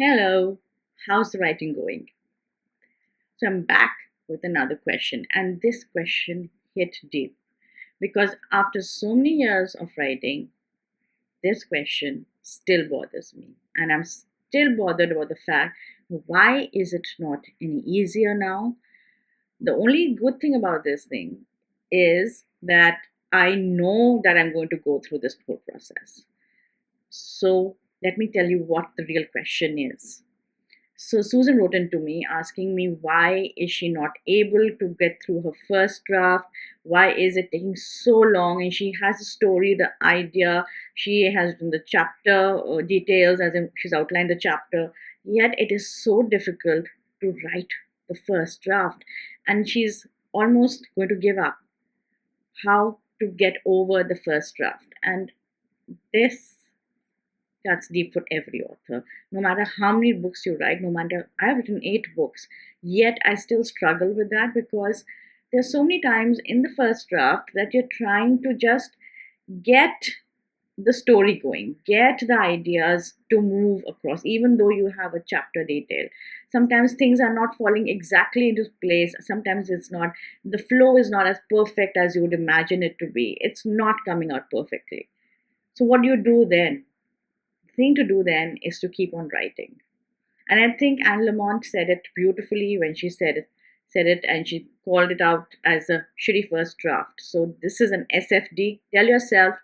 Hello, how's the writing going? So I'm back with another question, and this question hit deep because after so many years of writing, this question still bothers me, and I'm still bothered about the fact why is it not any easier now? The only good thing about this thing is that I know that I'm going to go through this whole process. So let me tell you what the real question is. So Susan wrote in to me asking me why is she not able to get through her first draft? Why is it taking so long? And she has a story, the idea, she has done the chapter details, as in she's outlined the chapter. Yet it is so difficult to write the first draft, and she's almost going to give up. How to get over the first draft? And this cuts deep for every author. No matter how many books you write, no matter I've written 8 books, yet I still struggle with that because there's so many times in the first draft that you're trying to just get the story going, get the ideas to move across, even though you have a chapter detail. Sometimes things are not falling exactly into place. Sometimes it's not, the flow is not as perfect as you would imagine it to be. It's not coming out perfectly. So, what do you do then? Thing to do then is to keep on writing. And I think Anne Lamont said it beautifully when she said it and she called it out as a shitty first draft. So this is an SFD. Tell yourself,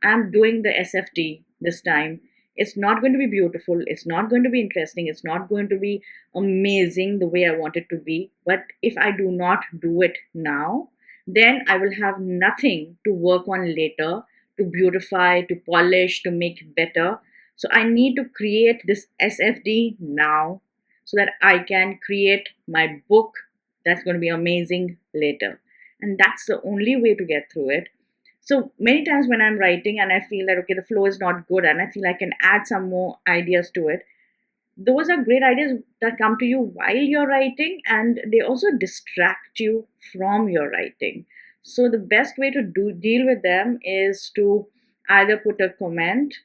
I'm doing the SFD this time. It's not going to be beautiful. It's not going to be interesting. It's not going to be amazing the way I want it to be. But if I do not do it now, then I will have nothing to work on later, to beautify, to polish, to make it better. So I need to create this SFD now so that I can create my book that's going to be amazing later. And that's the only way to get through it. So many times when I'm writing and I feel that, okay, the flow is not good and I feel I can add some more ideas to it, those are great ideas that come to you while you're writing, and they also distract you from your writing. So the best way to deal with them is to either put a comment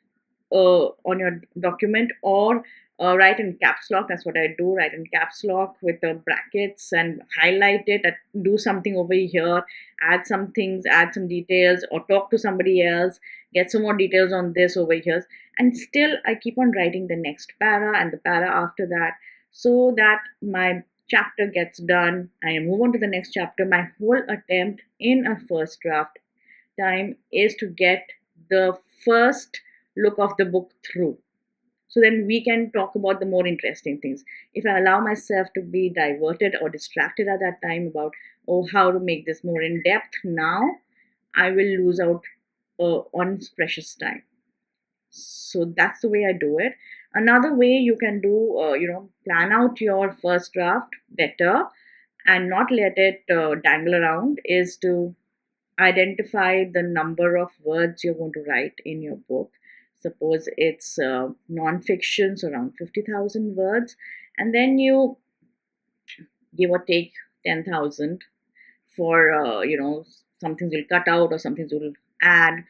on your document or write in caps lock. That's what I do. Write in caps lock with the brackets and highlight it. Do something over here. Add some things. Add some details, or talk to somebody else. Get some more details on this over here. And still, I keep on writing the next para and the para after that, so that my chapter gets done. I move on to the next chapter. My whole attempt in a first draft time is to get the first look of the book through. So then we can talk about the more interesting things. If I allow myself to be diverted or distracted at that time about, oh, how to make this more in depth now, I will lose out on precious time. So that's the way I do it. Another way you can do, plan out your first draft better and not let it dangle around is to identify the number of words you're going to write in your book. Suppose it's non-fiction, so around 50,000 words, and then you give or take 10,000 for, some things you'll cut out or some things you'll add.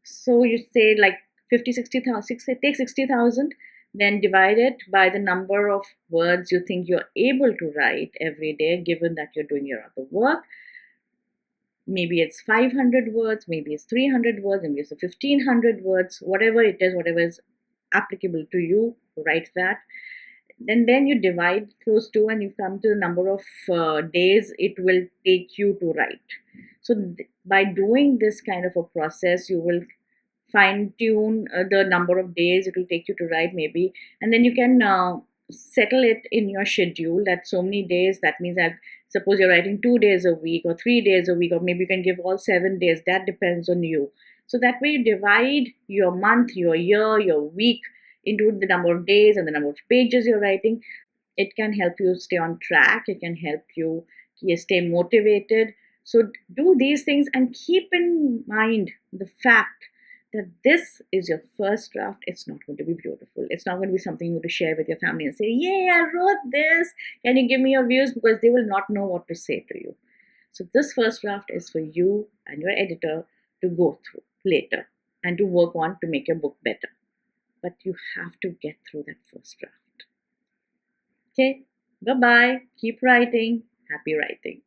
So you say like 50, 60,000, take 60,000, then divide it by the number of words you think you're able to write every day, given that you're doing your other work. Maybe it's 500 words, maybe it's 300 words, maybe it's 1500 words, whatever it is, whatever is applicable to you, write that. Then you divide those two and you come to the number of days it will take you to write. So by doing this kind of a process, you will fine tune the number of days it will take you to write, maybe, and then you can settle it in your schedule that so many days, that means that suppose you're writing 2 days a week or 3 days a week, or maybe you can give all 7 days, that depends on you. So that way you divide your month, your year, your week into the number of days and the number of pages you're writing. It can help you stay on track, it can help you stay motivated. So do these things and keep in mind the fact that this is your first draft. It's not going to be beautiful. It's not going to be something you want to share with your family and say, "Yay, I wrote this. Can you give me your views?" Because they will not know what to say to you. So, this first draft is for you and your editor to go through later and to work on to make your book better. But you have to get through that first draft. Okay, bye bye. Keep writing. Happy writing.